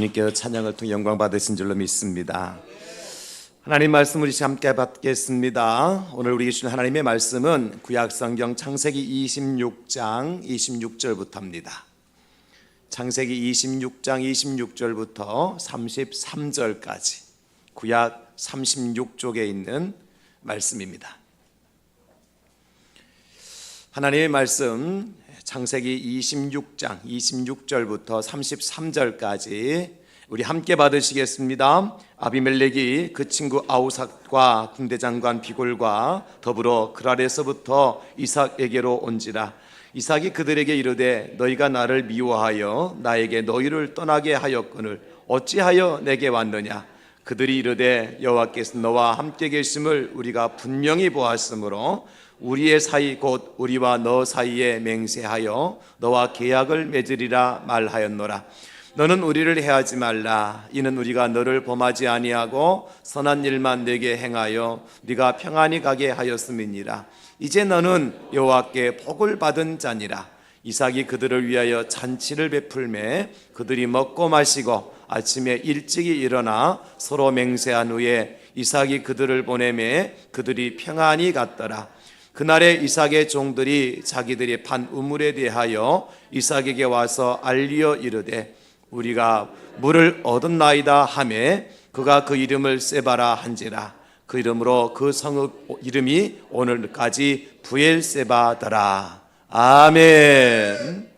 주님께서 찬양을 통해 영광 받으신 줄로 믿습니다. 하나님 말씀 우리 함께 받겠습니다. 오늘 우리 주신 하나님의 말씀은 구약성경 창세기 26장 26절부터입니다. 창세기 26장 26절부터 33절까지 구약 36쪽에 있는 말씀입니다. 하나님의 말씀 창세기 26장 26절부터 33절까지 우리 함께 받으시겠습니다. 아비멜렉이 그 친구 아우삭과 군대장관 비골과 더불어 그랄에서부터 이삭에게로 온지라. 이삭이 그들에게 이르되 너희가 나를 미워하여 나에게 너희를 떠나게 하였거늘 어찌하여 내게 왔느냐. 그들이 이르되 여호와께서 너와 함께 계심을 우리가 분명히 보았으므로 우리의 사이 곧 우리와 너 사이에 맹세하여 너와 계약을 맺으리라 말하였노라. 너는 우리를 해하지 말라. 이는 우리가 너를 범하지 아니하고 선한 일만 내게 행하여 네가 평안히 가게 하였음이니라. 이제 너는 여호와께 복을 받은 자니라. 이삭이 그들을 위하여 잔치를 베풀매 그들이 먹고 마시고 아침에 일찍이 일어나 서로 맹세한 후에 이삭이 그들을 보내매 그들이 평안히 갔더라. 그날에 이삭의 종들이 자기들이 판 우물에 대하여 이삭에게 와서 알리어 이르되 우리가 물을 얻었나이다 하매 그가 그 이름을 세바라 한지라. 그 이름으로 그 성읍 이름이 오늘까지 부엘세바더라. 아멘.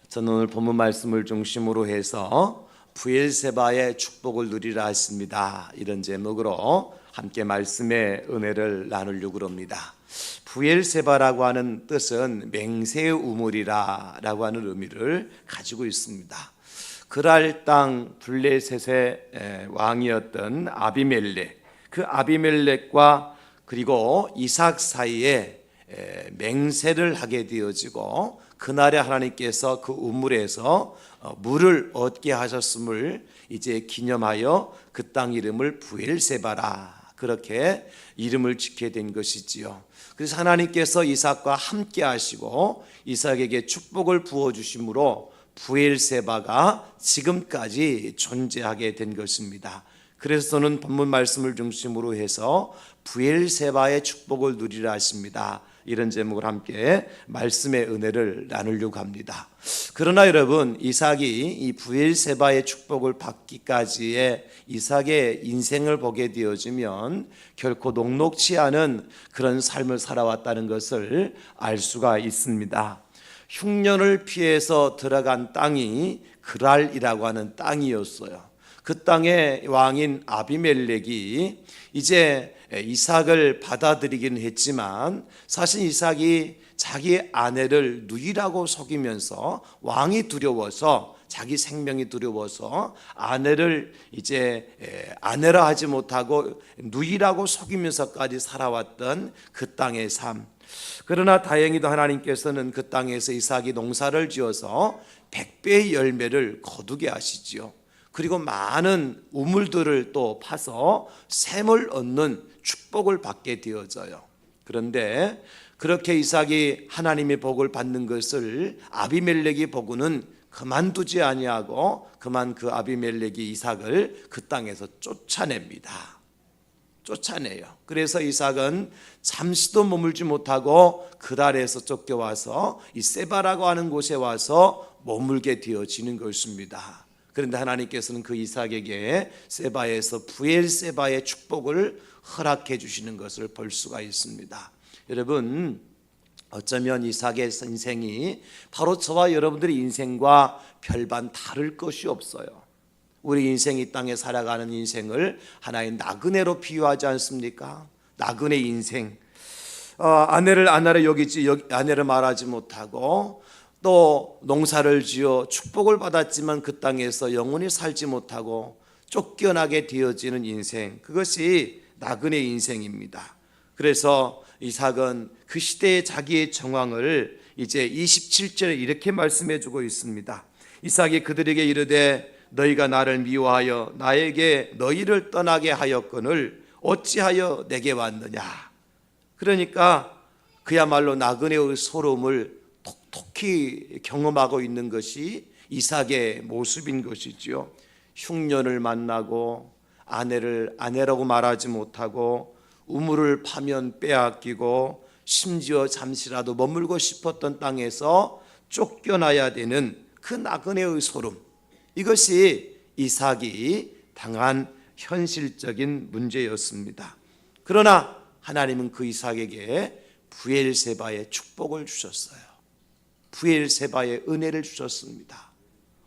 저는 오늘 본문 말씀을 중심으로 해서 부엘세바의 축복을 누리라 했습니다. 이런 제목으로 함께 말씀의 은혜를 나누려고 합니다. 부엘세바라고 하는 뜻은 맹세의 우물이라 라고 하는 의미를 가지고 있습니다. 그랄 땅 블레셋의 왕이었던 아비멜렉, 그 아비멜렉과 그리고 이삭 사이에 맹세를 하게 되어지고 그날에 하나님께서 그 우물에서 물을 얻게 하셨음을 이제 기념하여 그 땅 이름을 부엘세바라 그렇게 이름을 짓게 된 것이지요. 그래서 하나님께서 이삭과 함께 하시고 이삭에게 축복을 부어주심으로 부엘세바가 지금까지 존재하게 된 것입니다. 그래서 저는 본문 말씀을 중심으로 해서 부엘세바의 축복을 누리라 하십니다. 이런 제목을 함께 말씀의 은혜를 나누려고 합니다. 그러나 여러분, 이삭이 이 부엘세바의 축복을 받기까지의 이삭의 인생을 보게 되어지면 결코 녹록지 않은 그런 삶을 살아왔다는 것을 알 수가 있습니다. 흉년을 피해서 들어간 땅이 그랄이라고 하는 땅이었어요. 그 땅의 왕인 아비멜렉이 이제 이삭을 받아들이긴 했지만 사실 이삭이 자기 아내를 누이라고 속이면서 왕이 두려워서 자기 생명이 두려워서 아내를 이제 아내라 하지 못하고 누이라고 속이면서까지 살아왔던 그 땅의 삶. 그러나 다행히도 하나님께서는 그 땅에서 이삭이 농사를 지어서 100배의 열매를 거두게 하시지요. 그리고 많은 우물들을 또 파서 샘을 얻는 축복을 받게 되어져요. 그런데 그렇게 이삭이 하나님의 복을 받는 것을 아비멜렉이 보고는 그만두지 아니하고 그만 그 아비멜렉이 이삭을 그 땅에서 쫓아냅니다. 쫓아내요. 그래서 이삭은 잠시도 머물지 못하고 그랄에서 쫓겨와서 이 세바라고 하는 곳에 와서 머물게 되어지는 것입니다. 그런데 하나님께서는 그 이삭에게 세바에서 부엘세바의 축복을 허락해 주시는 것을 볼 수가 있습니다. 여러분, 어쩌면 이삭의 인생이 바로 저와 여러분들의 인생과 별반 다를 것이 없어요. 우리 인생 이 땅에 살아가는 인생을 하나의 나그네로 비유하지 않습니까? 나그네 인생. 아내를 아내로 여기지 아내를 말하지 못하고 또 농사를 지어 축복을 받았지만 그 땅에서 영원히 살지 못하고 쫓겨나게 되어지는 인생, 그것이 나그네 인생입니다. 그래서 이삭은 그 시대의 자기의 정황을 이제 27절에 이렇게 말씀해 주고 있습니다. 이삭이 그들에게 이르되 너희가 나를 미워하여 나에게 너희를 떠나게 하였거늘 어찌하여 내게 왔느냐. 그러니까 그야말로 나그네의 소름을 톡톡히 경험하고 있는 것이 이삭의 모습인 것이지요. 흉년을 만나고 아내를 아내라고 말하지 못하고 우물을 파면 빼앗기고 심지어 잠시라도 머물고 싶었던 땅에서 쫓겨나야 되는 그 나그네의 소름, 이것이 이삭이 당한 현실적인 문제였습니다. 그러나 하나님은 그 이삭에게 브엘세바의 축복을 주셨어요. 브엘세바의 은혜를 주셨습니다.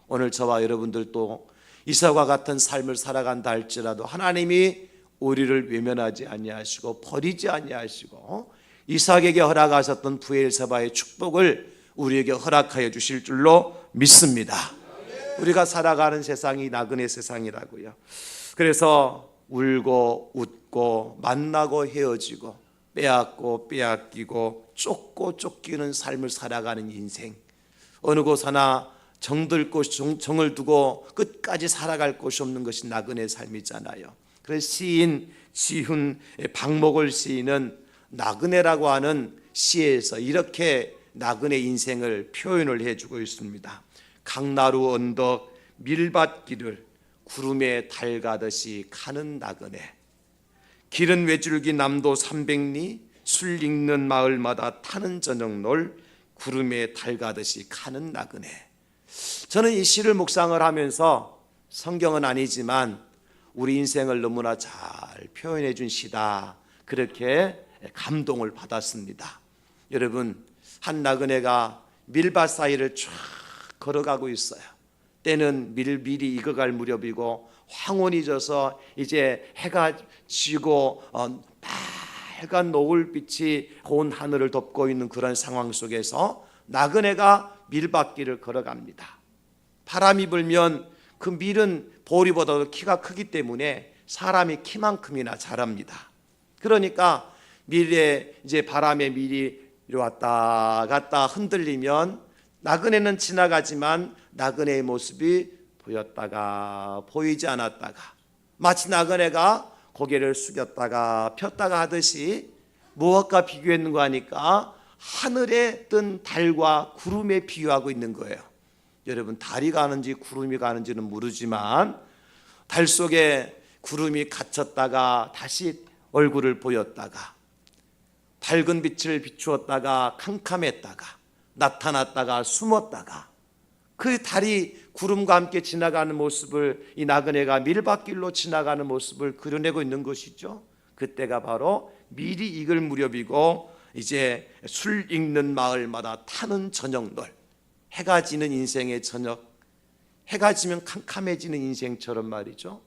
오늘 저와 여러분들도 이삭과 같은 삶을 살아간다 할지라도 하나님이 우리를 외면하지 아니하시고 버리지 아니하시고 이삭에게 허락하셨던 브엘세바의 축복을 우리에게 허락하여 주실 줄로 믿습니다. 우리가 살아가는 세상이 나그네 세상이라고요. 그래서 울고 웃고 만나고 헤어지고 빼앗고 빼앗기고 쫓고 쫓기는 삶을 살아가는 인생, 어느 곳 하나 정들 곳 정을 두고 끝까지 살아갈 곳이 없는 것이 나그네 삶이잖아요. 그래서 시인 지훈 박목월 시인은 나그네라고 하는 시에서 이렇게 나그네 인생을 표현을 해주고 있습니다. 강나루 언덕 밀밭길을 구름에 달 가듯이 가는 나그네, 길은 외줄기 남도 300리, 술 읽는 마을마다 타는 저녁놀, 구름에 달 가듯이 가는 나그네. 저는 이 시를 묵상을 하면서 성경은 아니지만 우리 인생을 너무나 잘 표현해 준 시다, 그렇게 감동을 받았습니다. 여러분, 한 나그네가 밀밭 사이를 쫙 걸어가고 있어요. 때는 밀이 익어갈 무렵이고 황혼이 져서 이제 해가 지고 빨간 노을빛이 고운 하늘을 덮고 있는 그런 상황 속에서 나그네가 밀밭길을 걸어갑니다. 바람이 불면 그 밀은 보리보다도 키가 크기 때문에 사람이 키만큼이나 자랍니다. 그러니까 밀에 이제 바람에 밀이 왔다 갔다 흔들리면 나그네는 지나가지만 나그네의 모습이 보였다가 보이지 않았다가, 마치 나그네가 고개를 숙였다가 폈다가 하듯이 무엇과 비교했는가 하니까 하늘에 뜬 달과 구름에 비유하고 있는 거예요. 여러분, 달이 가는지 구름이 가는지는 모르지만 달 속에 구름이 갇혔다가 다시 얼굴을 보였다가 밝은 빛을 비추었다가 캄캄했다가 나타났다가 숨었다가, 그 달이 구름과 함께 지나가는 모습을 이 나그네가 밀밭길로 지나가는 모습을 그려내고 있는 것이죠. 그때가 바로 밀이 익을 무렵이고 이제 술 읽는 마을마다 타는 저녁놀, 해가 지는 인생의 저녁, 해가 지면 캄캄해지는 인생처럼 말이죠.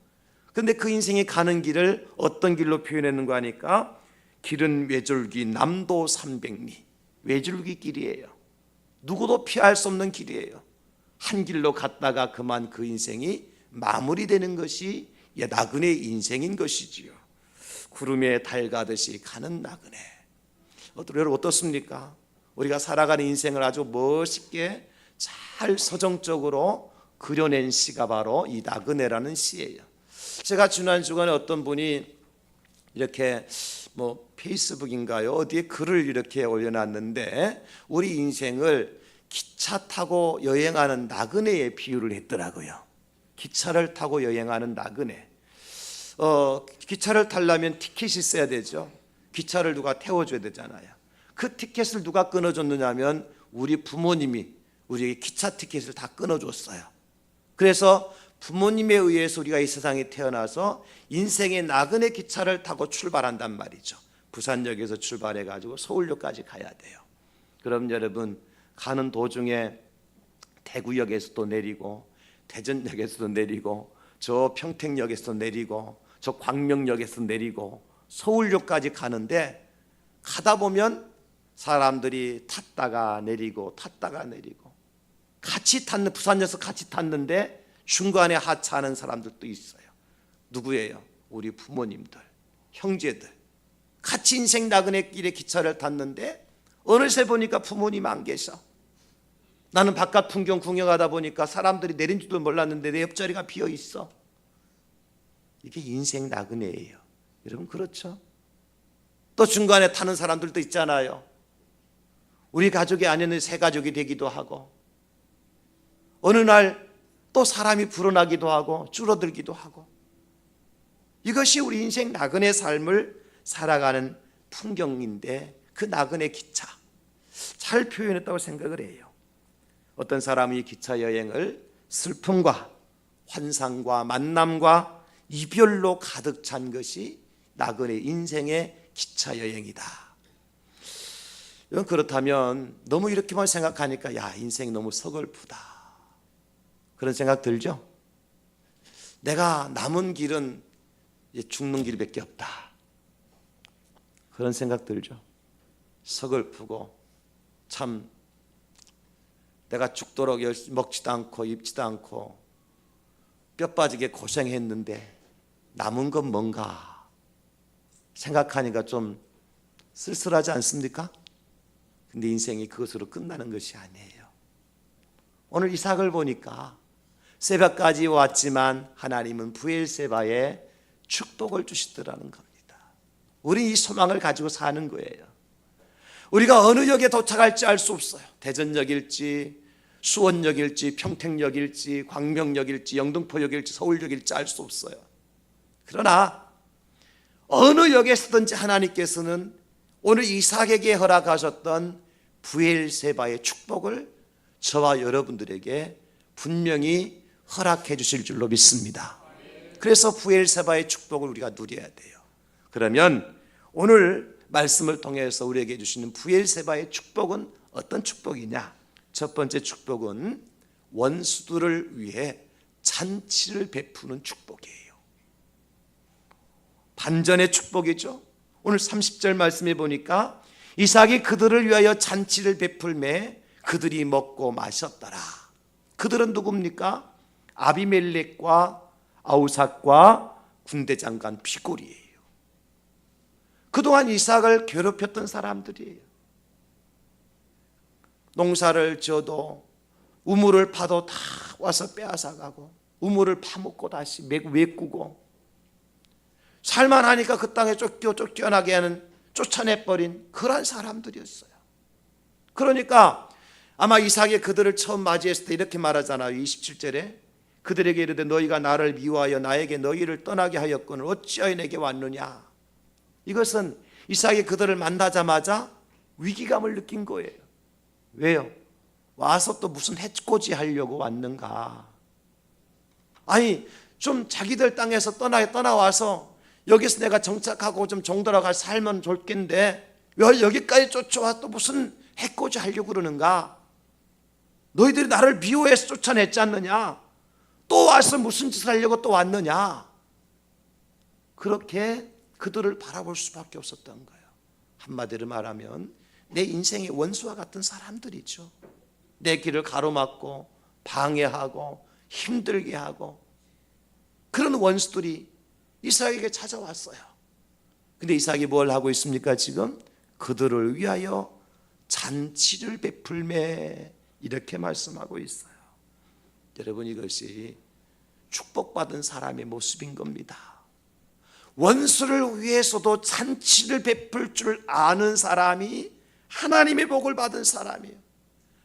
그런데 그 인생이 가는 길을 어떤 길로 표현했는가 하니까 길은 외줄기 남도 300리, 외줄기 길이에요. 누구도 피할 수 없는 길이에요. 한 길로 갔다가 그만 그 인생이 마무리되는 것이 나그네의 인생인 것이지요. 구름에 달 가듯이 가는 나그네. 여러분 어떻습니까? 우리가 살아가는 인생을 아주 멋있게 잘 서정적으로 그려낸 시가 바로 이 나그네라는 시예요. 제가 지난 주간에 어떤 분이 이렇게 페이스북인가요? 어디에 글을 이렇게 올려놨는데 우리 인생을 기차 타고 여행하는 나그네에 비유를 했더라고요. 기차를 타고 여행하는 나그네. 기차를 타려면 티켓이 있어야 되죠. 기차를 누가 태워줘야 되잖아요. 그 티켓을 누가 끊어줬느냐 하면 우리 부모님이 우리에게 기차 티켓을 다 끊어줬어요. 그래서 부모님에 의해서 우리가 이 세상에 태어나서 인생의 나그네 기차를 타고 출발한단 말이죠. 부산역에서 출발해가지고 서울역까지 가야 돼요. 그럼 여러분, 가는 도중에 대구역에서도 내리고 대전역에서도 내리고 저 평택역에서 내리고 저 광명역에서 내리고 서울역까지 가는데, 가다 보면 사람들이 탔다가 내리고 탔다가 내리고 같이 탔는, 부산역에서 같이 탔는데 중간에 하차하는 사람들도 있어요. 누구예요? 우리 부모님들, 형제들. 같이 인생 나그네 길에 기차를 탔는데 어느새 보니까 부모님 안 계셔. 나는 바깥 풍경 구경하다 보니까 사람들이 내린 줄도 몰랐는데 내 옆자리가 비어 있어. 이게 인생 나그네예요. 여러분, 그렇죠? 또 중간에 타는 사람들도 있잖아요. 우리 가족이 아니는 새 가족이 되기도 하고, 어느 날 또 사람이 불어나기도 하고 줄어들기도 하고, 이것이 우리 인생 나그네 삶을 살아가는 풍경인데, 그 나그네 기차 잘 표현했다고 생각을 해요. 어떤 사람이 이 기차 여행을 슬픔과 환상과 만남과 이별로 가득 찬 것이 나그네 인생의 기차 여행이다. 그렇다면 너무 이렇게만 생각하니까 야, 인생이 너무 서글프다, 그런 생각 들죠? 내가 남은 길은 죽는 길밖에 없다, 그런 생각 들죠? 서글프고, 참 내가 죽도록 먹지도 않고 입지도 않고 뼈 빠지게 고생했는데 남은 건 뭔가 생각하니까 좀 쓸쓸하지 않습니까? 근데 인생이 그것으로 끝나는 것이 아니에요. 오늘 이삭을 보니까 새벽까지 왔지만 하나님은 부엘세바에 축복을 주시더라는 겁니다. 우리 이 소망을 가지고 사는 거예요. 우리가 어느 역에 도착할지 알 수 없어요. 대전역일지 수원역일지 평택역일지 광명역일지 영등포역일지 서울역일지 알 수 없어요. 그러나 어느 역에 서든지 하나님께서는 오늘 이삭에게 허락하셨던 부엘세바의 축복을 저와 여러분들에게 분명히 허락해 주실 줄로 믿습니다. 그래서 부엘세바의 축복을 우리가 누려야 돼요. 그러면 오늘 말씀을 통해서 우리에게 주시는 부엘세바의 축복은 어떤 축복이냐? 첫 번째 축복은 원수들을 위해 잔치를 베푸는 축복이에요. 반전의 축복이죠. 오늘 30절 말씀에 보니까 이삭이 그들을 위하여 잔치를 베풀매 그들이 먹고 마셨더라. 그들은 누굽니까? 아비멜렉과 아우삭과 군대장관 비골이에요. 그동안 이삭을 괴롭혔던 사람들이에요. 농사를 지어도 우물을 파도 다 와서 빼앗아가고, 우물을 파먹고 다시 메꾸고, 살만하니까 그 땅에 쫓겨나게 하는, 쫓아내버린 그런 사람들이었어요. 그러니까 아마 이삭이 그들을 처음 맞이했을 때 이렇게 말하잖아요. 27절에 그들에게 이르되 너희가 나를 미워하여 나에게 너희를 떠나게 하였거늘 어찌하여 내게 왔느냐. 이것은 이삭이 그들을 만나자마자 위기감을 느낀 거예요. 왜요? 와서 또 무슨 해코지 하려고 왔는가? 아니, 좀 자기들 땅에서 떠나와서 여기서 내가 정착하고 좀 정돌아가 살면 좋겠는데 왜 여기까지 쫓아와 또 무슨 해코지 하려고 그러는가? 너희들이 나를 미워해서 쫓아냈지 않느냐? 또 와서 무슨 짓을 하려고 또 왔느냐? 그렇게 그들을 바라볼 수밖에 없었던 거예요. 한마디로 말하면 내 인생의 원수와 같은 사람들이죠. 내 길을 가로막고 방해하고 힘들게 하고, 그런 원수들이 이삭에게 찾아왔어요. 근데 이삭이 뭘 하고 있습니까? 지금 그들을 위하여 잔치를 베풀매, 이렇게 말씀하고 있어요. 여러분, 이것이 축복받은 사람의 모습인 겁니다. 원수를 위해서도 잔치를 베풀 줄 아는 사람이 하나님의 복을 받은 사람이에요.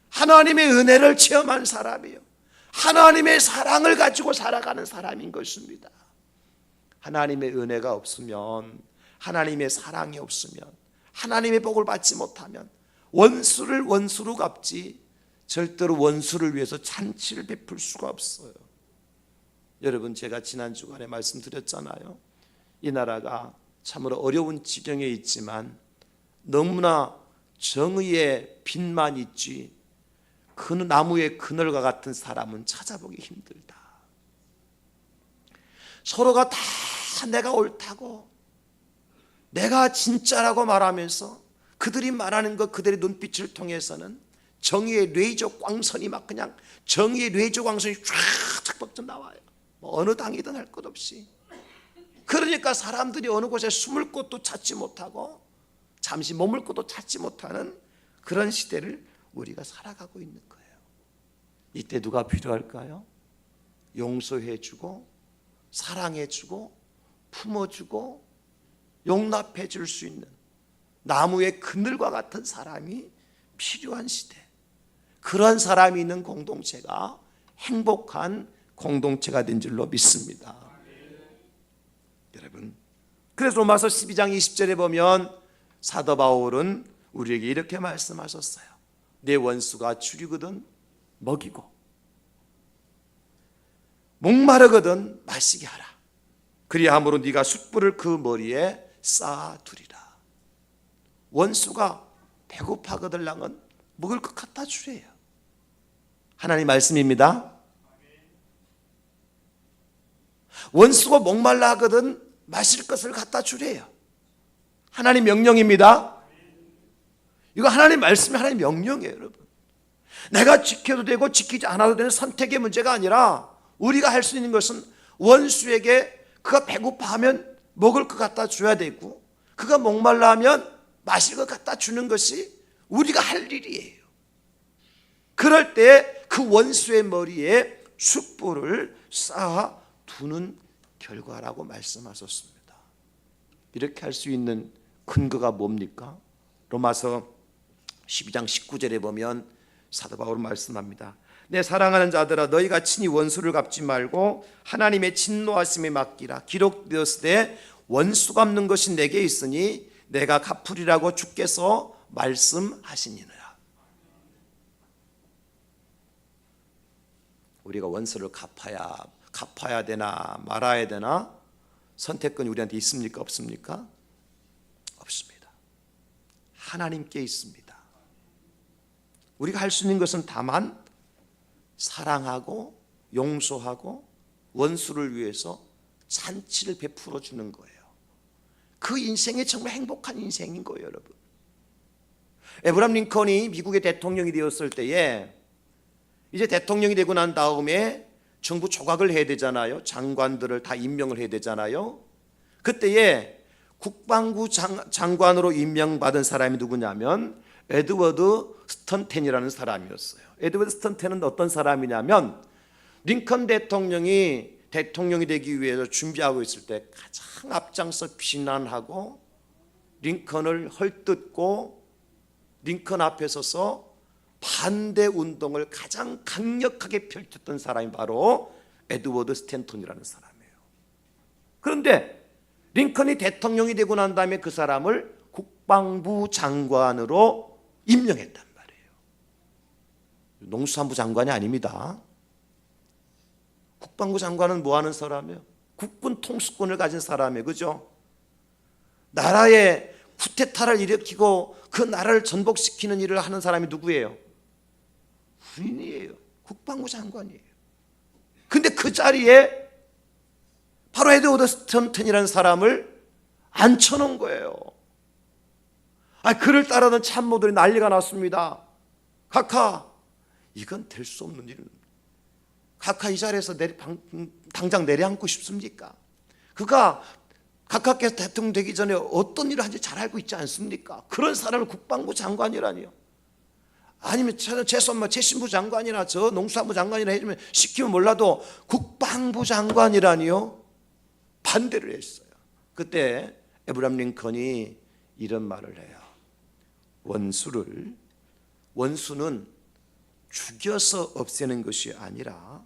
하나님의 은혜를 체험한 사람이에요. 하나님의 사랑을 가지고 살아가는 사람인 것입니다. 하나님의 은혜가 없으면, 하나님의 사랑이 없으면, 하나님의 복을 받지 못하면 원수를 원수로 갚지 절대로 원수를 위해서 잔치를 베풀 수가 없어요. 여러분, 제가 지난 주간에 말씀드렸잖아요. 이 나라가 참으로 어려운 지경에 있지만 너무나 정의의 빛만 있지 그 나무의 그늘과 같은 사람은 찾아보기 힘들다. 서로가 다 내가 옳다고, 내가 진짜라고 말하면서 그들이 말하는 것, 그들의 눈빛을 통해서는 정의의 레이저 광선이 막 그냥 정의의 레이저 광선이 쫙 뻗쳐 나와요. 뭐 어느 당이든 할 것 없이. 그러니까 사람들이 어느 곳에 숨을 곳도 찾지 못하고 잠시 머물 곳도 찾지 못하는 그런 시대를 우리가 살아가고 있는 거예요. 이때 누가 필요할까요? 용서해주고 사랑해주고 품어주고 용납해 줄 수 있는 나무의 그늘과 같은 사람이 필요한 시대. 그런 사람이 있는 공동체가 행복한 공동체가 된 줄로 믿습니다. 여러분, 그래서 로마서 12장 20절에 보면 사도 바울은 우리에게 이렇게 말씀하셨어요. 내 원수가 줄이거든 먹이고 목마르거든 마시게 하라. 그리함으로 네가 숯불을 그 머리에 쌓아두리라. 원수가 배고파거들랑은 먹을 것 갖다 주래요. 하나님 말씀입니다. 원수가 목말라 하거든 마실 것을 갖다 주래요. 하나님 명령입니다. 이거 하나님 말씀이 하나님 명령이에요, 여러분. 내가 지켜도 되고 지키지 않아도 되는 선택의 문제가 아니라 우리가 할 수 있는 것은 원수에게 그가 배고파하면 먹을 것 갖다 줘야 되고 그가 목말라 하면 마실 것 갖다 주는 것이 우리가 할 일이에요. 그럴 때 그 원수의 머리에 숯불을 쌓아 두는 결과라고 말씀하셨습니다. 이렇게 할 수 있는 근거가 뭡니까? 로마서 12장 19절에 보면 사도 바울은 말씀합니다. 내 사랑하는 자들아 너희가 친히 원수를 갚지 말고 하나님의 진노하심에 맡기라. 기록되었으되 원수 갚는 것이 내게 있으니 내가 갚으리라고 주께서 말씀하시니라. 우리가 원수를 갚아야 되나 말아야 되나 선택권이 우리한테 있습니까? 없습니까? 없습니다. 하나님께 있습니다. 우리가 할 수 있는 것은 다만 사랑하고 용서하고 원수를 위해서 잔치를 베풀어 주는 거예요. 그 인생이 정말 행복한 인생인 거예요, 여러분. 에브라함 링컨이 미국의 대통령이 되었을 때에 이제 대통령이 되고 난 다음에 정부 조각을 해야 되잖아요. 장관들을 다 임명을 해야 되잖아요. 그때에 국방부 장관으로 임명받은 사람이 누구냐면 에드워드 스턴텐이라는 사람이었어요. 에드워드 스턴텐은 어떤 사람이냐면 링컨 대통령이 대통령이 되기 위해서 준비하고 있을 때 가장 앞장서 비난하고 링컨을 헐뜯고 링컨 앞에 서서 반대 운동을 가장 강력하게 펼쳤던 사람이 바로 에드워드 스탠턴이라는 사람이에요. 그런데 링컨이 대통령이 되고 난 다음에 그 사람을 국방부 장관으로 임명했단 말이에요. 농수산부 장관이 아닙니다. 국방부 장관은 뭐 하는 사람이에요? 국군 통수권을 가진 사람이에요. 그죠? 나라의 쿠데타를 일으키고 그 나라를 전복시키는 일을 하는 사람이 누구예요? 군인이에요. 국방부 장관이에요. 근데 그 자리에 바로 에드워드 스턴턴이라는 사람을 앉혀놓은 거예요. 그를 따르는 참모들이 난리가 났습니다. 카카, 이건 될 수 없는 일입니다. 카카 이 자리에서 당장 내려앉고 싶습니까? 그가 카카께서 대통령 되기 전에 어떤 일을 하는지 잘 알고 있지 않습니까? 그런 사람을 국방부 장관이라니요. 아니면 제 신부 장관이나 저 농수산부 장관이나 해주면 시키면 몰라도 국방부 장관이라니요. 반대를 했어요. 그때 에브라함 링컨이 이런 말을 해요. 원수는 죽여서 없애는 것이 아니라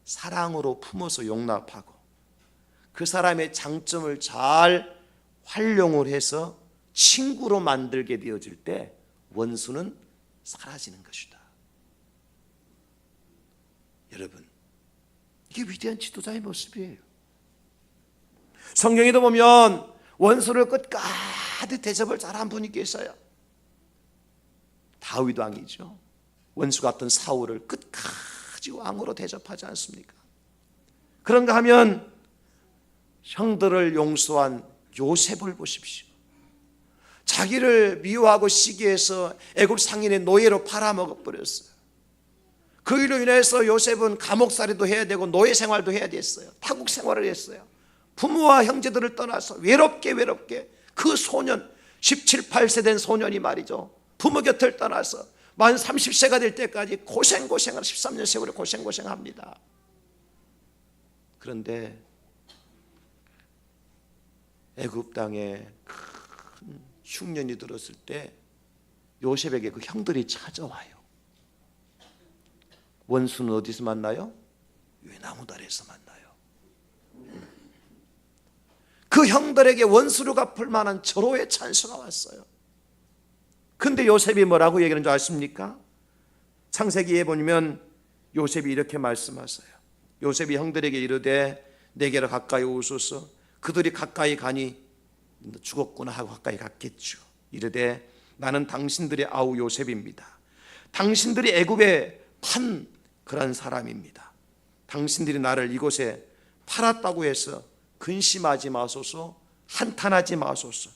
사랑으로 품어서 용납하고 그 사람의 장점을 잘 활용을 해서 친구로 만들게 되어질 때 원수는 사라지는 것이다. 여러분, 이게 위대한 지도자의 모습이에요. 성경에도 보면 원수를 끝까지 대접을 잘한 분이 계셔요. 다윗 왕이죠. 원수 같은 사울을 끝까지 왕으로 대접하지 않습니까? 그런가 하면 형들을 용서한 요셉을 보십시오. 자기를 미워하고 시기해서 애굽 상인의 노예로 팔아먹어버렸어요. 그 일로 인해서 요셉은 감옥살이도 해야 되고 노예 생활도 해야 됐어요. 타국 생활을 했어요. 부모와 형제들을 떠나서 외롭게 그 소년 17, 18세 된 소년이 말이죠. 부모 곁을 떠나서 만 30세가 될 때까지 고생을 13년 세월을 고생합니다. 그런데 애굽 땅에 큰 흉년이 들었을 때 요셉에게 그 형들이 찾아와요. 원수는 어디서 만나요? 외나무다리에서 만나요. 그 형들에게 원수를 갚을 만한 절호의 찬스가 왔어요. 근데 요셉이 뭐라고 얘기하는 줄 아십니까? 창세기에 보면 요셉이 이렇게 말씀하세요. 요셉이 형들에게 이르되 내게로 가까이 오소서. 그들이 가까이 가니 죽었구나 하고 가까이 갔겠죠. 이르되 나는 당신들의 아우 요셉입니다. 당신들이 애굽에 판 그런 사람입니다. 당신들이 나를 이곳에 팔았다고 해서 근심하지 마소서, 한탄하지 마소서.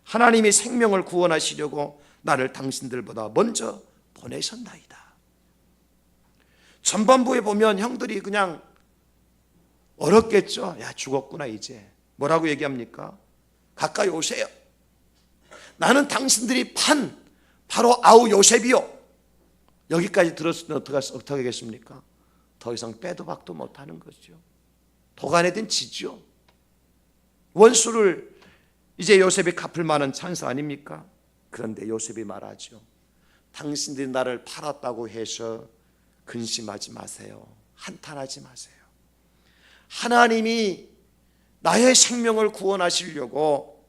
하나님이 생명을 구원하시려고 나를 당신들보다 먼저 보내셨나이다. 전반부에 보면 형들이 그냥 얼었겠죠. 야, 죽었구나 이제. 뭐라고 얘기합니까? 가까이 오세요. 나는 당신들이 판 바로 아우 요셉이요. 여기까지 들었으면 어떻게 하겠습니까? 더 이상 빼도 박도 못하는 거죠. 도가내든 지죠. 원수를 이제 요셉이 갚을 만한 찬스 아닙니까? 그런데 요셉이 말하죠. 당신들이 나를 팔았다고 해서 근심하지 마세요. 한탄하지 마세요. 하나님이 나의 생명을 구원하시려고,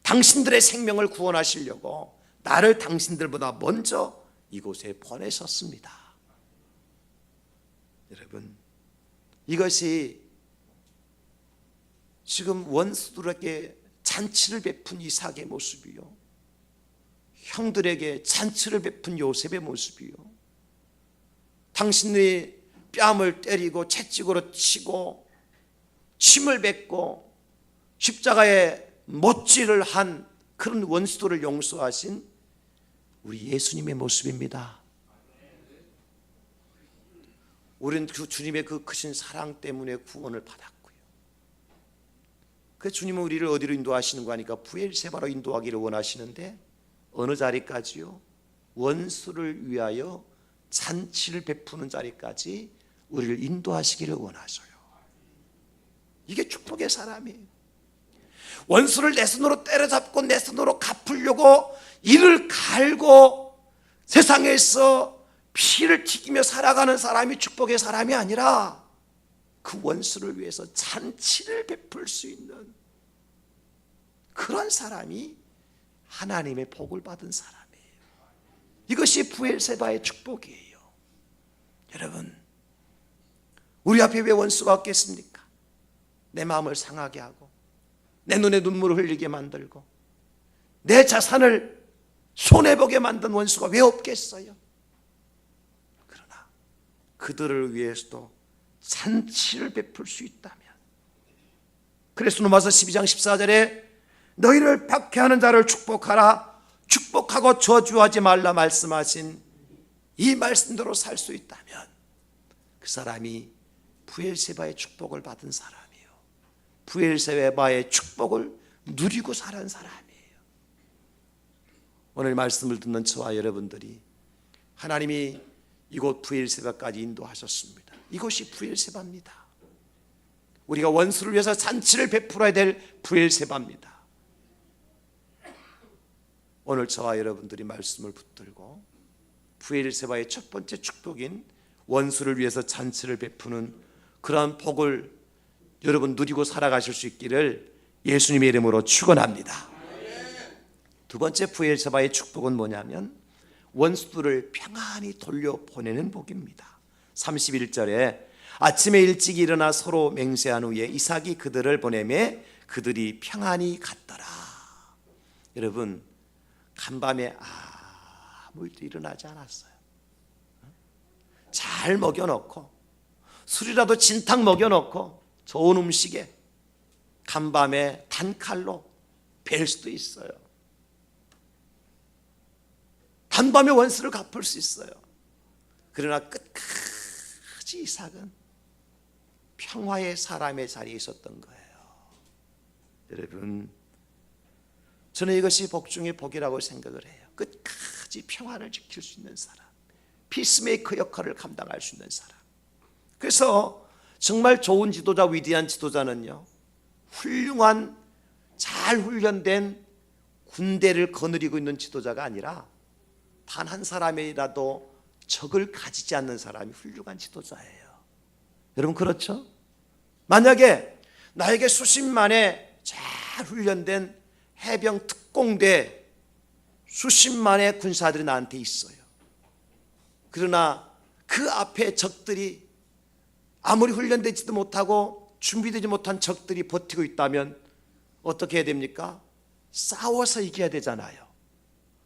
당신들의 생명을 구원하시려고 나를 당신들보다 먼저 이곳에 보내셨습니다. 여러분, 이것이 지금 원수들에게 잔치를 베푼 이삭의 모습이요, 형들에게 잔치를 베푼 요셉의 모습이요, 당신들이 뺨을 때리고 채찍으로 치고 침을 뱉고 십자가에 못질을 한 그런 원수들을 용서하신 우리 예수님의 모습입니다. 우리는 그 주님의 그 크신 사랑 때문에 구원을 받았고요. 그 주님은 우리를 어디로 인도하시는 거 하니까 부엘세바로 인도하기를 원하시는데, 어느 자리까지요? 원수를 위하여 잔치를 베푸는 자리까지 우리를 인도하시기를 원하셔요. 이게 축복의 사람이에요. 원수를 내 손으로 때려잡고 내 손으로 갚으려고 이를 갈고 세상에서 피를 튀기며 살아가는 사람이 축복의 사람이 아니라, 그 원수를 위해서 잔치를 베풀 수 있는 그런 사람이 하나님의 복을 받은 사람이에요. 이것이 부엘세바의 축복이에요. 여러분, 우리 앞에 왜 원수가 없겠습니까? 내 마음을 상하게 하고 내 눈에 눈물을 흘리게 만들고 내 자산을 손해보게 만든 원수가 왜 없겠어요? 그러나 그들을 위해서도 잔치를 베풀 수 있다면, 그래서 로마서 12장 14절에 너희를 박해하는 자를 축복하라, 축복하고 저주하지 말라 말씀하신 이 말씀대로 살 수 있다면 그 사람이 부엘세바의 축복을 받은 사람이에요. 부엘세바의 축복을 누리고 살은 사람이에요. 오늘 말씀을 듣는 저와 여러분들이 하나님이 이곳 부엘세바까지 인도하셨습니다. 이곳이 부엘세바입니다. 우리가 원수를 위해서 잔치를 베풀어야 될 부엘세바입니다. 오늘 저와 여러분들이 말씀을 붙들고 부엘세바의 첫 번째 축복인 원수를 위해서 잔치를 베푸는 그러한 복을 여러분 누리고 살아가실 수 있기를 예수님의 이름으로 축원합니다. 두 번째 부엘세바의 축복은 뭐냐면 원수들을 평안히 돌려보내는 복입니다. 31절에 아침에 일찍 일어나 서로 맹세한 후에 이삭이 그들을 보내매 그들이 평안히 갔더라. 여러분, 간밤에 아무 일도 일어나지 않았어요. 잘 먹여놓고 술이라도 진탕 먹여놓고 좋은 음식에 간밤에 단칼로 벨 수도 있어요. 단밤에 원수를 갚을 수 있어요. 그러나 끝까지 이삭은 평화의 사람의 자리에 있었던 거예요. 여러분, 저는 이것이 복 중의 복이라고 생각을 해요. 끝까지 평화를 지킬 수 있는 사람, 피스메이커 역할을 감당할 수 있는 사람. 그래서 정말 좋은 지도자, 위대한 지도자는요, 훌륭한 잘 훈련된 군대를 거느리고 있는 지도자가 아니라 단 한 사람이라도 적을 가지지 않는 사람이 훌륭한 지도자예요. 여러분 그렇죠? 만약에 나에게 수십만의 잘 훈련된 해병 특공대 수십만의 군사들이 나한테 있어요. 그러나 그 앞에 적들이 아무리 훈련되지도 못하고 준비되지 못한 적들이 버티고 있다면 어떻게 해야 됩니까? 싸워서 이겨야 되잖아요.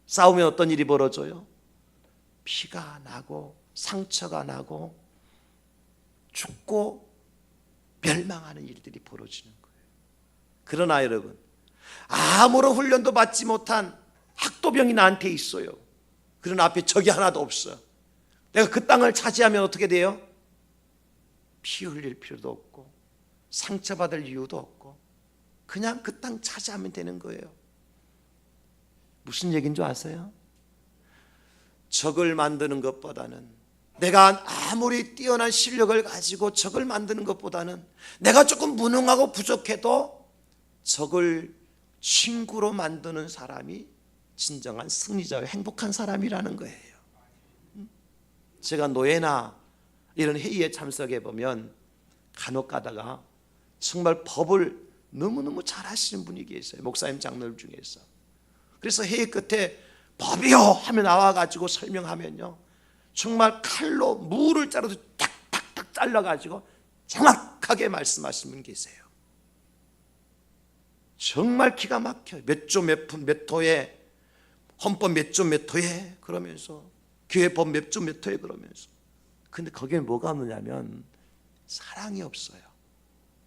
싸우면 어떤 일이 벌어져요? 피가 나고 상처가 나고 죽고 멸망하는 일들이 벌어지는 거예요. 그러나 여러분, 아무런 훈련도 받지 못한 학도병이 나한테 있어요. 그러나 앞에 적이 하나도 없어. 내가 그 땅을 차지하면 어떻게 돼요? 피 흘릴 필요도 없고 상처받을 이유도 없고 그냥 그 땅 차지하면 되는 거예요. 무슨 얘기인 줄 아세요? 적을 만드는 것보다는, 내가 아무리 뛰어난 실력을 가지고 적을 만드는 것보다는 내가 조금 무능하고 부족해도 적을 친구로 만드는 사람이 진정한 승리자와 행복한 사람이라는 거예요. 제가 노예나 이런 회의에 참석해 보면 간혹 가다가 정말 법을 너무너무 잘 하시는 분이 계세요. 목사님 장로님 중에서. 그래서 회의 끝에 법이요 하면 나와가지고 설명하면요, 정말 칼로 무를 자르도 탁탁탁 잘라가지고 정확하게 말씀하시는 분 계세요. 정말 기가 막혀요. 몇 조 몇 분 몇 호에, 헌법 몇 조 몇 호에 그러면서, 교회법 몇 조 몇 호에 그러면서. 근데 거기에 뭐가 없느냐면 사랑이 없어요.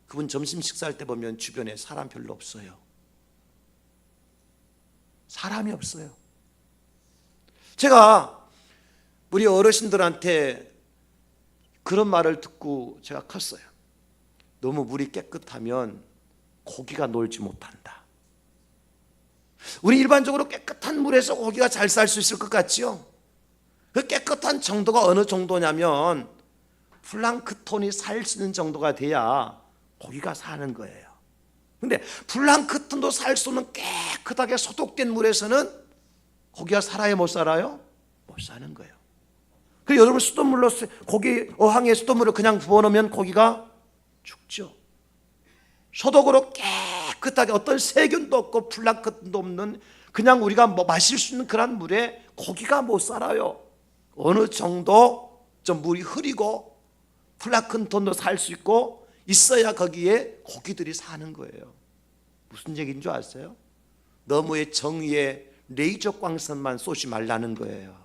그분 점심 식사할 때 보면 주변에 사람 별로 없어요. 사람이 없어요. 제가 우리 어르신들한테 그런 말을 듣고 제가 컸어요. 너무 물이 깨끗하면 고기가 놀지 못한다. 우리 일반적으로 깨끗한 물에서 고기가 잘 살 수 있을 것 같지요? 그 깨끗한 정도가 어느 정도냐면 플랑크톤이 살 수 있는 정도가 돼야 고기가 사는 거예요. 근데 플랑크톤도 살 수 없는 깨끗하게 소독된 물에서는 고기가 살아요, 못 살아요? 못 사는 거예요. 그리고 여러분, 수돗물로 고기 어항에 수돗물을 그냥 부어놓으면 고기가 죽죠. 소독으로 깨끗하게 어떤 세균도 없고 플랑크톤도 없는 그냥 우리가 마실 수 있는 그런 물에 고기가 못 살아요. 어느 정도 좀 물이 흐리고 플랑크톤도 살 수 있고 있어야 거기에 고기들이 사는 거예요. 무슨 얘기인 줄 아세요? 너무의 정의의 레이저 광선만 쏘지 말라는 거예요.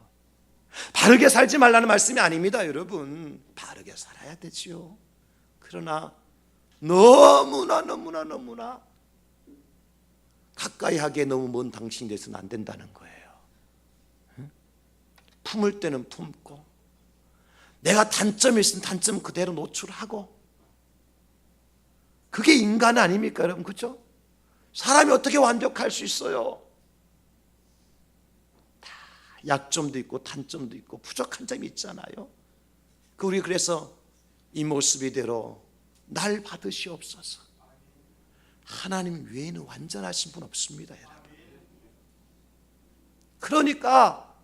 바르게 살지 말라는 말씀이 아닙니다, 여러분. 바르게 살아야 되지요. 그러나 너무나 가까이 하기에 너무 먼 당신이 돼서는 안 된다는 거예요. 품을 때는 품고, 내가 단점이 있으면 단점 그대로 노출하고. 그게 인간 아닙니까, 여러분? 그렇죠? 사람이 어떻게 완벽할 수 있어요? 다 약점도 있고 단점도 있고 부족한 점이 있잖아요. 우리 그래서 이 모습 이대로 날 받으시옵소서. 하나님 외에는 완전하신 분 없습니다, 여러분. 그러니까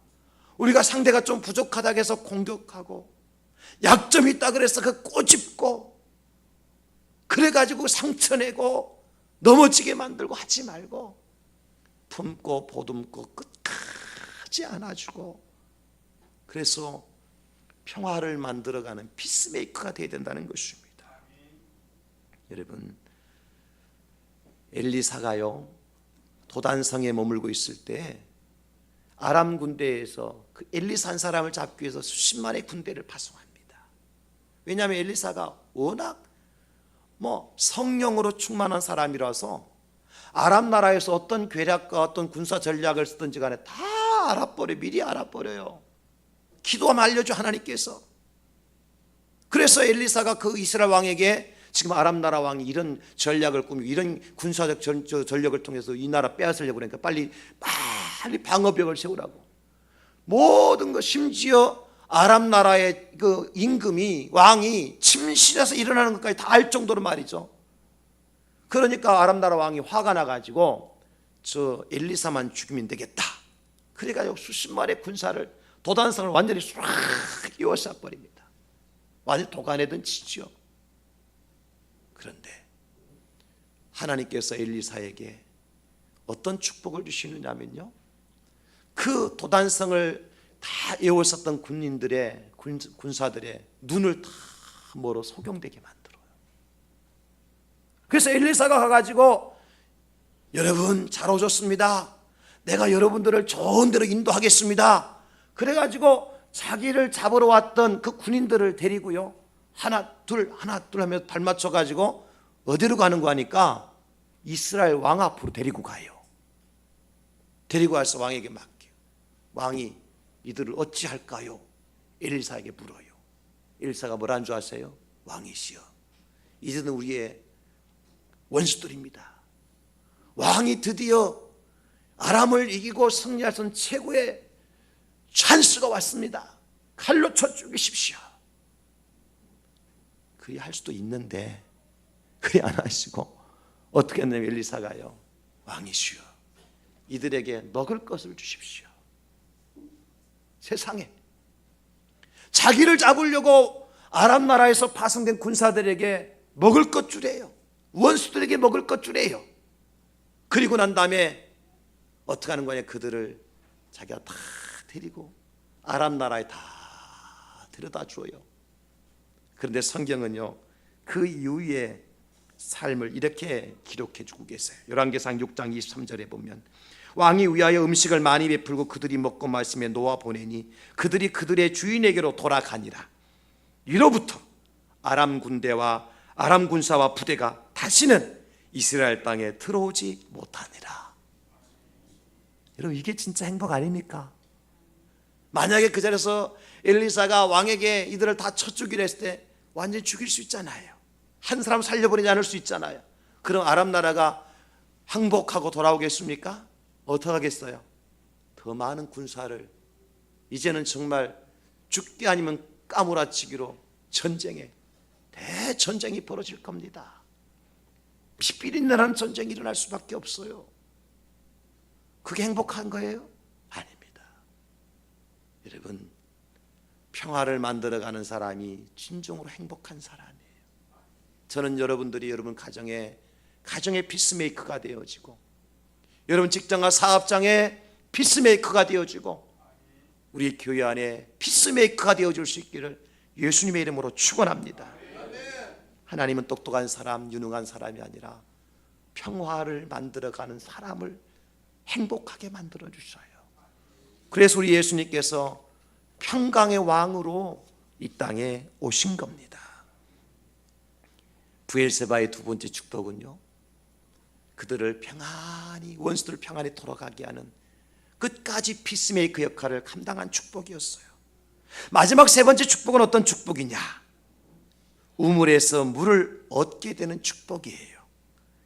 우리가 상대가 좀 부족하다고 해서 공격하고, 약점이 있다 그래서 그 꼬집고, 그래가지고 상처내고 넘어지게 만들고 하지 말고 품고 보듬고 끝까지 안아주고, 그래서 평화를 만들어가는 피스메이커가 되어야 된다는 것입니다. 여러분, 엘리사가요 도단성에 머물고 있을 때 아람 군대에서 그 엘리사 한 사람을 잡기 위해서 수십만의 군대를 파송합니다. 왜냐하면 엘리사가 워낙 성령으로 충만한 사람이라서 아람 나라에서 어떤 괴략과 어떤 군사 전략을 쓰든지 간에 다 알아버려요. 미리 알아버려요. 기도하면 알려줘, 하나님께서. 그래서 엘리사가 그 이스라엘 왕에게 지금 아람 나라 왕이 이런 전략을 꾸미고 이런 군사적 전력을 통해서 이 나라 빼앗으려고 그러니까 빨리 방어벽을 세우라고. 모든 것, 심지어 아람 나라의 그 임금이, 왕이 침실에서 일어나는 것까지 다 알 정도로 말이죠. 그러니까 아람 나라 왕이 화가 나가지고 저 엘리사만 죽이면 되겠다. 그래가지고 수십만의 군사를 도단성을 완전히 싹 이어서 버립니다. 완전히 도가내든 치죠. 그런데 하나님께서 엘리사에게 어떤 축복을 주시느냐면요, 그 도단성을 다 에워쌌던 군사들의 눈을 다 뭐로 소경되게 만들어요. 그래서 엘리사가 가가지고 여러분 잘 오셨습니다. 내가 여러분들을 좋은 데로 인도하겠습니다. 그래가지고 자기를 잡으러 왔던 그 군인들을 데리고요, 하나 둘 하며 발 맞춰가지고 어디로 가는 거 하니까 이스라엘 왕 앞으로 데리고 가요. 데리고 와서 왕에게 맡겨요. 왕이 이들을 어찌할까요? 엘리사에게 물어요. 엘리사가 뭐라는 줄 아세요? 왕이시여, 이들은 우리의 원수들입니다. 왕이 드디어 아람을 이기고 승리할 수 있는 최고의 찬스가 왔습니다. 칼로 쳐 죽이십시오. 그리 할 수도 있는데 그리 안 하시고 어떻게 했냐면 엘리사가요, 왕이시여, 이들에게 먹을 것을 주십시오. 세상에 자기를 잡으려고 아람 나라에서 파송된 군사들에게 먹을 것 주래요. 원수들에게 먹을 것 주래요. 그리고 난 다음에 어떻게 하는 거냐, 그들을 자기가 다 데리고 아람 나라에 다 데려다 주어요. 그런데 성경은요, 그 이후의 삶을 이렇게 기록해 주고 계세요. 열왕기상 6장 23절에 보면 왕이 위하여 음식을 많이 베풀고 그들이 먹고 마시며 놓아 보내니 그들이 그들의 주인에게로 돌아가니라. 이로부터 아람 군대와 아람 군사와 부대가 다시는 이스라엘 땅에 들어오지 못하니라. 여러분, 이게 진짜 행복 아닙니까? 만약에 그 자리에서 엘리사가 왕에게 이들을 다 쳐 죽이려 했을 때 완전히 죽일 수 있잖아요. 한 사람 살려버리지 않을 수 있잖아요. 그럼 아람 나라가 항복하고 돌아오겠습니까? 어떻게 하겠어요? 더 많은 군사를, 이제는 정말 죽기 아니면 까무라치기로 전쟁에, 대전쟁이 벌어질 겁니다. 피비린내라는 전쟁이 일어날 수밖에 없어요. 그게 행복한 거예요? 아닙니다. 여러분, 평화를 만들어가는 사람이 진정으로 행복한 사람이에요. 저는 여러분들이 여러분 가정의 피스메이커가 되어지고, 여러분 직장과 사업장의 피스메이커가 되어지고, 우리 교회 안에 피스메이커가 되어줄 수 있기를 예수님의 이름으로 축원합니다. 하나님은 똑똑한 사람, 유능한 사람이 아니라 평화를 만들어가는 사람을 행복하게 만들어 주셔요. 그래서 우리 예수님께서 평강의 왕으로 이 땅에 오신 겁니다. 브엘세바의 두 번째 축복은요, 그들을 평안히, 원수들을 평안히 돌아가게 하는 끝까지 피스메이커 역할을 감당한 축복이었어요. 마지막 세 번째 축복은 어떤 축복이냐? 우물에서 물을 얻게 되는 축복이에요.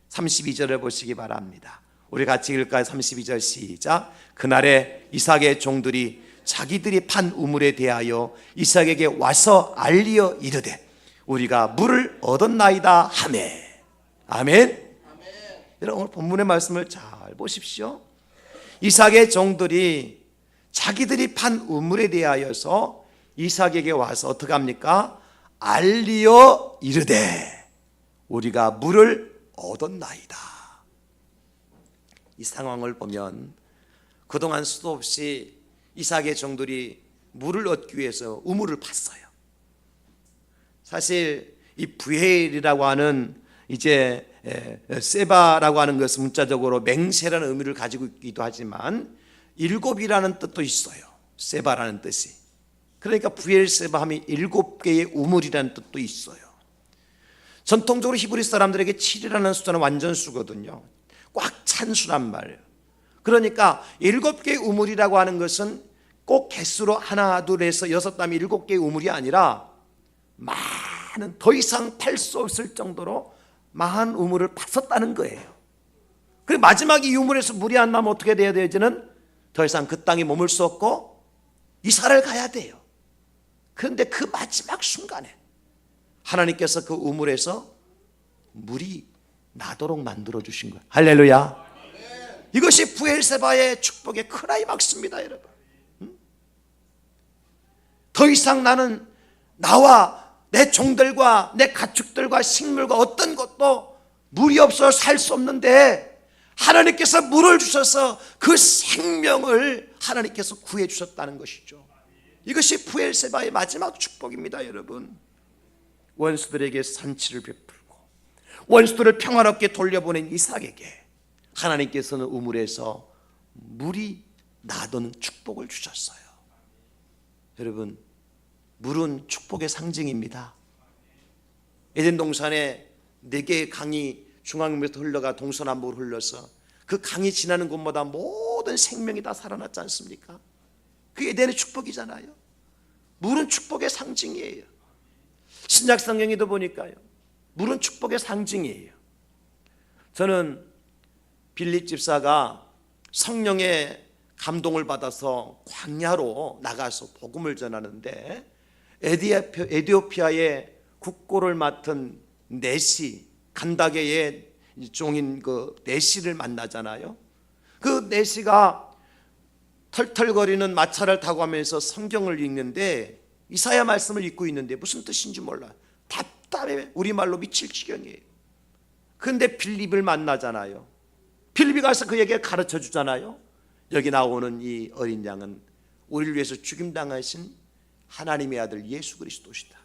32절을 보시기 바랍니다. 우리 같이 읽을까요? 32절 시작. 그날에 이삭의 종들이 자기들이 판 우물에 대하여 이삭에게 와서 알리어 이르되 우리가 물을 얻었나이다 하매. 아멘. 여러분, 오늘 본문의 말씀을 잘 보십시오. 이삭의 종들이 자기들이 판 우물에 대하여서 이삭에게 와서 어떻게 합니까? 알리어 이르되 우리가 물을 얻었나이다. 이 상황을 보면 그동안 수도 없이 이삭의 종들이 물을 얻기 위해서 우물을 팠어요. 사실 이 부엘이라고 하는 이제 세바라고 하는 것은 문자적으로 맹세라는 의미를 가지고 있기도 하지만 일곱이라는 뜻도 있어요. 세바라는 뜻이. 그러니까 부엘세바 하면 7개의 우물이라는 뜻도 있어요. 전통적으로 히브리 사람들에게 7이라는 숫자는 완전수거든요. 꽉 찬 수란 말이에요. 그러니까 7개의 우물이라고 하는 것은 꼭 개수로 하나, 둘 해서 6, 7개의 우물이 아니라 많은, 더 이상 팔 수 없을 정도로 많은 우물을 팠었다는 거예요. 그리고 마지막 이 우물에서 물이 안 나면 어떻게 돼야 돼요? 이제는 더 이상 그 땅에 머물 수 없고 이사를 가야 돼요. 그런데 그 마지막 순간에 하나님께서 그 우물에서 물이 나도록 만들어 주신 거예요. 할렐루야. 이것이 부엘세바의 축복의 클라이막스입니다, 여러분. 더 이상 나는 나와 내 종들과 내 가축들과 식물과 어떤 것도 물이 없어 살 수 없는데 하나님께서 물을 주셔서 그 생명을 하나님께서 구해 주셨다는 것이죠. 이것이 브엘세바의 마지막 축복입니다. 여러분, 원수들에게 산치를 베풀고 원수들을 평화롭게 돌려보낸 이삭에게 하나님께서는 우물에서 물이 나도는 축복을 주셨어요. 여러분, 물은 축복의 상징입니다. 에덴 동산에 4개의 강이 중앙에서 흘러가 동서남북으로 흘러서 그 강이 지나는 곳마다 모든 생명이 다 살아났지 않습니까? 그게 에덴의 축복이잖아요. 물은 축복의 상징이에요. 신약 성경에도 보니까요, 물은 축복의 상징이에요. 저는 빌립 집사가 성령의 감동을 받아서 광야로 나가서 복음을 전하는데 에티오피아의 국고를 맡은 네시, 간다게의 종인 그 네시를 만나잖아요. 그 네시가 털털거리는 마차를 타고 하면서 성경을 읽는데 이사야 말씀을 읽고 있는데 무슨 뜻인지 몰라요. 답답해, 우리말로 미칠 지경이에요. 그런데 빌립을 만나잖아요. 빌립이 가서 그에게 가르쳐 주잖아요. 여기 나오는 이 어린 양은 우리를 위해서 죽임당하신 하나님의 아들 예수 그리스도시다.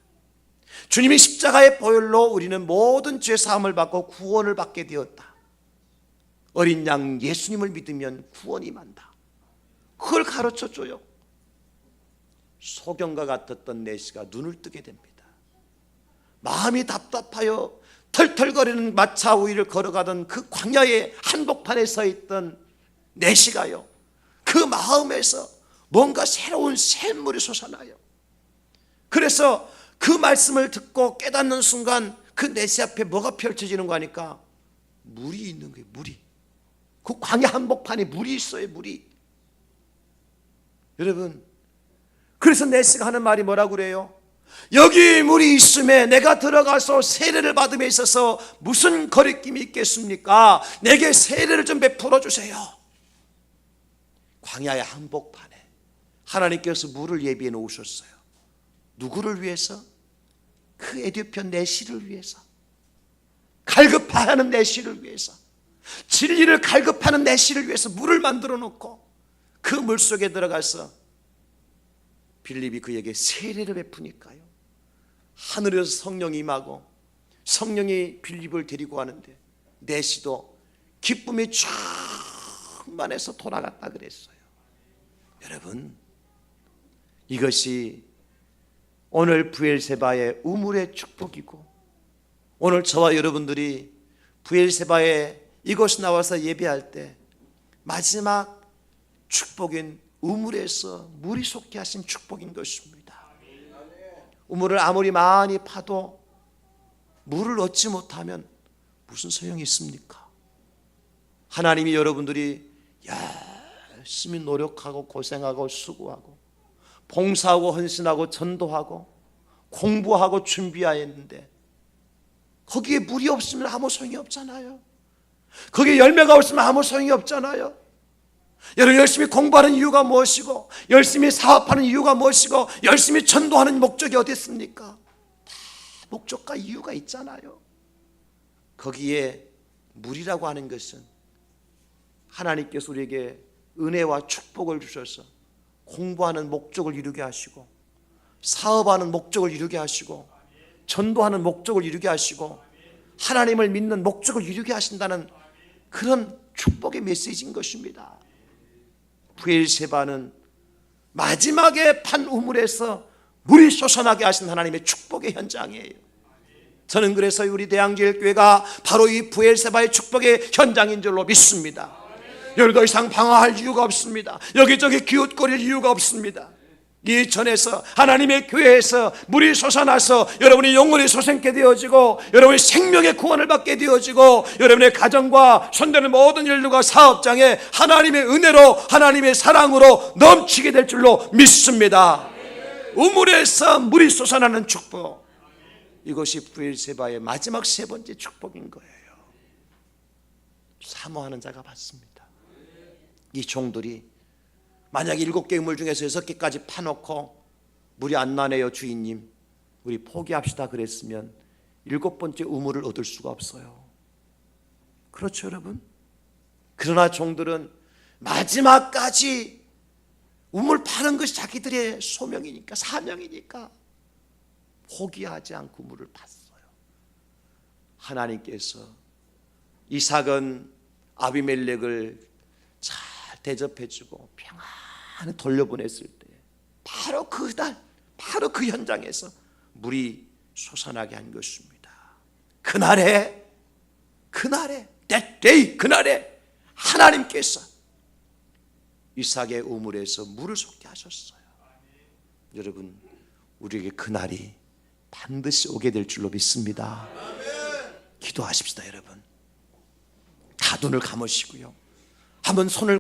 주님이 십자가의 보혈로 우리는 모든 죄 사함을 받고 구원을 받게 되었다. 어린 양 예수님을 믿으면 구원이 만다. 그걸 가르쳐줘요. 소경과 같았던 내시가 눈을 뜨게 됩니다. 마음이 답답하여 털털거리는 마차 위를 걸어가던 그 광야의 한복판에 서 있던 내시가요, 그 마음에서 뭔가 새로운 샘물이 솟아나요. 그래서 그 말씀을 듣고 깨닫는 순간 그 내시 앞에 뭐가 펼쳐지는 거 아니까 물이 있는 거예요. 물이. 그 광야 한복판에 물이 있어요. 물이. 여러분, 그래서 내시가 하는 말이 뭐라고 그래요? 여기 물이 있음에 내가 들어가서 세례를 받음에 있어서 무슨 거리낌이 있겠습니까? 내게 세례를 좀 베풀어 주세요. 광야의 한복판에 하나님께서 물을 예비해 놓으셨어요. 누구를 위해서? 그 에티오피아 내시를 위해서, 갈급하는 내시를 위해서, 진리를 갈급하는 내시를 위해서 물을 만들어 놓고 그 물속에 들어가서 빌립이 그에게 세례를 베푸니까요, 하늘에서 성령이 임하고 성령이 빌립을 데리고 가는데 내시도 기쁨이 충만해서 돌아갔다 그랬어요. 여러분, 이것이 오늘 브엘세바의 우물의 축복이고, 오늘 저와 여러분들이 브엘세바의 이곳에 나와서 예배할 때 마지막 축복인 우물에서 물이 솟게 하신 축복인 것입니다. 우물을 아무리 많이 파도 물을 얻지 못하면 무슨 소용이 있습니까? 하나님이 여러분들이 열심히 노력하고 고생하고 수고하고 봉사하고 헌신하고 전도하고 공부하고 준비하였는데 거기에 물이 없으면 아무 소용이 없잖아요. 거기에 열매가 없으면 아무 소용이 없잖아요. 여러분, 열심히 공부하는 이유가 무엇이고 열심히 사업하는 이유가 무엇이고 열심히 전도하는 목적이 어디 있습니까? 다 목적과 이유가 있잖아요. 거기에 물이라고 하는 것은 하나님께서 우리에게 은혜와 축복을 주셔서 공부하는 목적을 이루게 하시고 사업하는 목적을 이루게 하시고 전도하는 목적을 이루게 하시고 하나님을 믿는 목적을 이루게 하신다는 그런 축복의 메시지인 것입니다. 브엘세바는 마지막에 판 우물에서 물이 솟아나게 하신 하나님의 축복의 현장이에요. 저는 그래서 우리 대양제일교회가 바로 이 브엘세바의 축복의 현장인 줄로 믿습니다. 여기 더 이상 방황할 이유가 없습니다. 여기저기 기웃거릴 이유가 없습니다. 이 전에서 하나님의 교회에서 물이 솟아나서 여러분이 영혼이 솟게 되어지고 여러분이 생명의 구원을 받게 되어지고 여러분의 가정과 손대는 모든 일들과 사업장에 하나님의 은혜로 하나님의 사랑으로 넘치게 될 줄로 믿습니다. 우물에서 물이 솟아나는 축복, 이것이 브엘세바의 마지막 3번째 축복인 거예요. 사모하는 자가 받습니다. 이 종들이 만약 7개의 우물 중에서 6개까지 파놓고 물이 안 나네요 주인님, 우리 포기합시다 그랬으면 7번째 우물을 얻을 수가 없어요. 그렇죠 여러분? 그러나 종들은 마지막까지 우물 파는 것이 자기들의 소명이니까, 사명이니까 포기하지 않고 우물을 팠어요. 하나님께서 이삭은 아비멜렉을 잘 대접해주고 평안히 돌려보냈을 때 바로 그날, 바로 그 현장에서 물이 솟아나게 한 것입니다. 그날에 that day, 그날에 하나님께서 이삭의 우물에서 물을 솟게 하셨어요. 여러분, 우리에게 그날이 반드시 오게 될 줄로 믿습니다. 기도하십시다 여러분. 다 눈을 감으시고요, 한번 손을